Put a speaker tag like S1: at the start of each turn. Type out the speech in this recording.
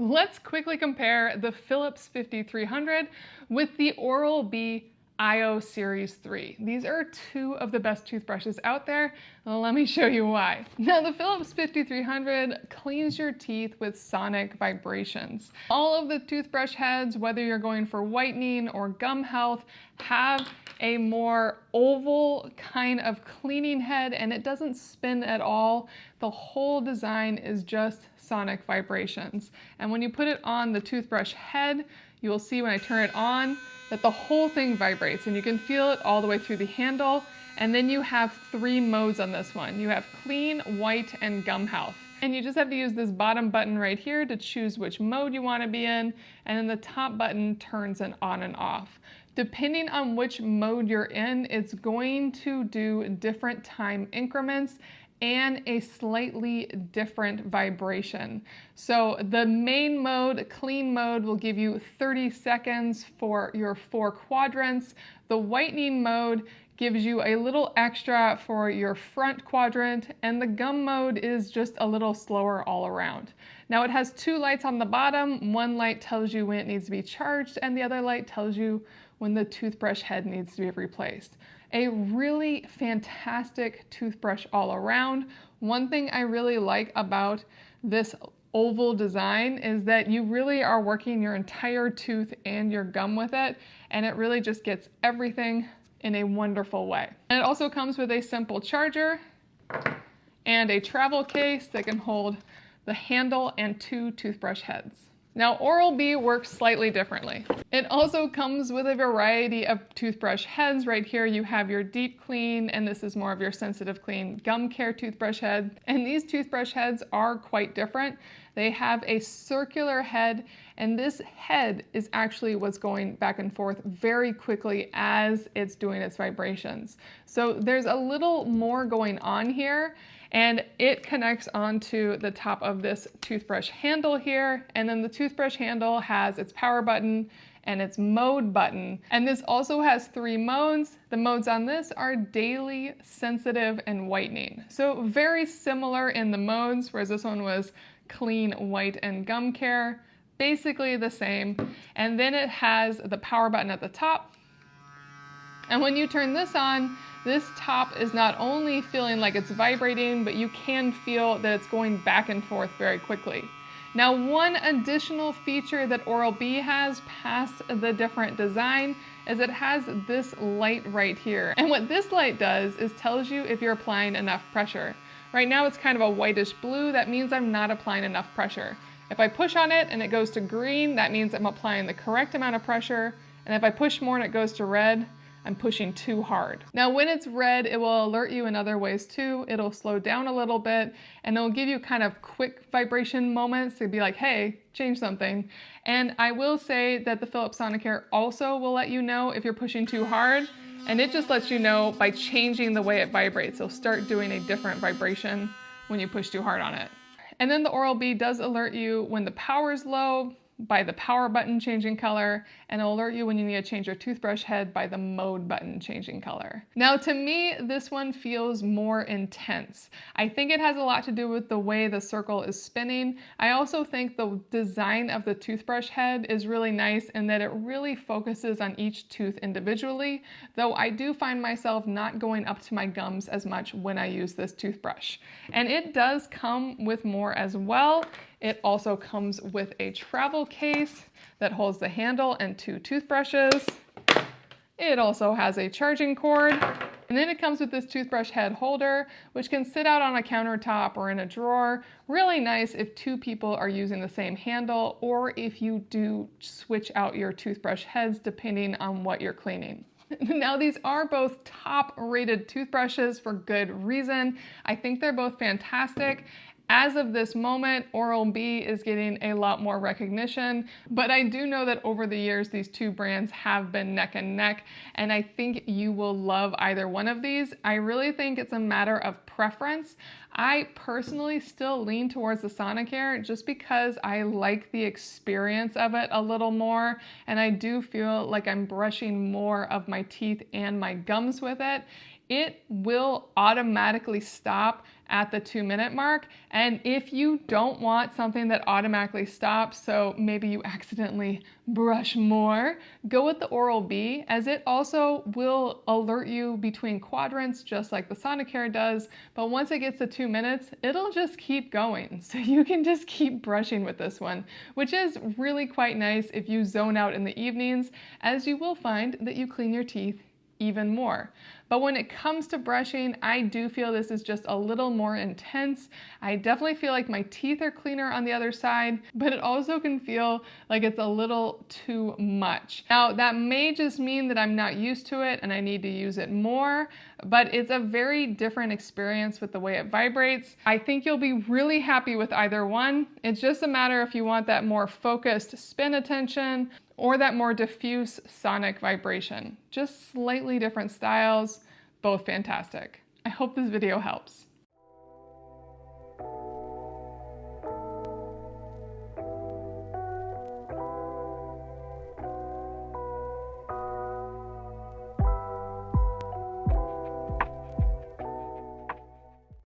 S1: let's quickly compare the Philips 5300 with the Oral-B IO Series 3. These are two of the best toothbrushes out there. Well, let me show you why. Now, the Philips 5300 cleans your teeth with sonic vibrations. All of the toothbrush heads, whether you're going for whitening or gum health, have a more oval kind of cleaning head, and it doesn't spin at all. The whole design is just sonic vibrations. And when you put it on the toothbrush head, you will see when I turn it on that the whole thing vibrates, and you can feel it all the way through the handle. And then you have 3 modes on this one. You have clean, white, and gum health. And you just have to use this bottom button right here to choose which mode you want to be in, and then the top button turns it on and off. Depending on which mode you're in, it's going to do different time increments and a slightly different vibration. So the main mode, clean mode, will give you 30 seconds for your 4 quadrants. The whitening mode gives you a little extra for your front quadrant, and the gum mode is just a little slower all around. Now it has 2 lights on the bottom. One light tells you when it needs to be charged, and the other light tells you when the toothbrush head needs to be replaced. A really fantastic toothbrush all around. One thing I really like about this oval design is that you really are working your entire tooth and your gum with it, and it really just gets everything in a wonderful way. And it also comes with a simple charger and a travel case that can hold the handle and 2 toothbrush heads. Now, Oral-B works slightly differently. It also comes with a variety of toothbrush heads. Right here you have your deep clean, and this is more of your sensitive clean gum care toothbrush head. And these toothbrush heads are quite different. They have a circular head, and this head is actually what's going back and forth very quickly as it's doing its vibrations. So there's a little more going on here, and it connects onto the top of this toothbrush handle here, and then the toothbrush handle has its power button and its mode button. And this also has 3 modes. The modes on this are daily, sensitive, and whitening. So very similar in the modes, whereas this one was clean, white, and gum care. Basically the same. And then it has the power button at the top. And when you turn this on, this top is not only feeling like it's vibrating, but you can feel that it's going back and forth very quickly. Now, one additional feature that Oral-B has past the different design is it has this light right here. And what this light does is tells you if you're applying enough pressure. Right now it's kind of a whitish blue. That means I'm not applying enough pressure. If I push on it and it goes to green, that means I'm applying the correct amount of pressure. And if I push more and it goes to red, I'm pushing too hard. Now, when it's red, it will alert you in other ways too. It'll slow down a little bit, and it'll give you kind of quick vibration moments to be like, hey, change something. And I will say that the Philips Sonicare also will let you know if you're pushing too hard, and it just lets you know by changing the way it vibrates. It'll start doing a different vibration when you push too hard on it. And then the Oral-B does alert you when the power is low by the power button changing color, and it'll alert you when you need to change your toothbrush head by the mode button changing color. Now, to me, this one feels more intense. I think it has a lot to do with the way the circle is spinning. I also think the design of the toothbrush head is really nice in that it really focuses on each tooth individually, though I do find myself not going up to my gums as much when I use this toothbrush. And it does come with more as well. It also comes with a travel case that holds the handle and 2 toothbrushes. It also has a charging cord. And then it comes with this toothbrush head holder, which can sit out on a countertop or in a drawer. Really nice if 2 people are using the same handle, or if you do switch out your toothbrush heads depending on what you're cleaning. Now, these are both top-rated toothbrushes for good reason. I think they're both fantastic. As of this moment, Oral-B is getting a lot more recognition, but I do know that over the years, these 2 brands have been neck and neck, and I think you will love either one of these. I really think it's a matter of preference. I personally still lean towards the Sonicare just because I like the experience of it a little more, and I do feel like I'm brushing more of my teeth and my gums with it. it will automatically stop at the 2-minute mark. And if you don't want something that automatically stops, so maybe you accidentally brush more, go with the Oral-B, as it also will alert you between quadrants just like the Sonicare does. But once it gets to 2 minutes, it'll just keep going. So you can just keep brushing with this one, which is really quite nice if you zone out in the evenings, as you will find that you clean your teeth even more. But when it comes to brushing, I do feel this is just a little more intense. I definitely feel like my teeth are cleaner on the other side, but it also can feel like it's a little too much. Now, that may just mean that I'm not used to it and I need to use it more, but it's a very different experience with the way it vibrates. I think you'll be really happy with either one. It's just a matter if you want that more focused spin attention or that more diffuse sonic vibration. Just slightly different styles, both fantastic. I hope this video helps.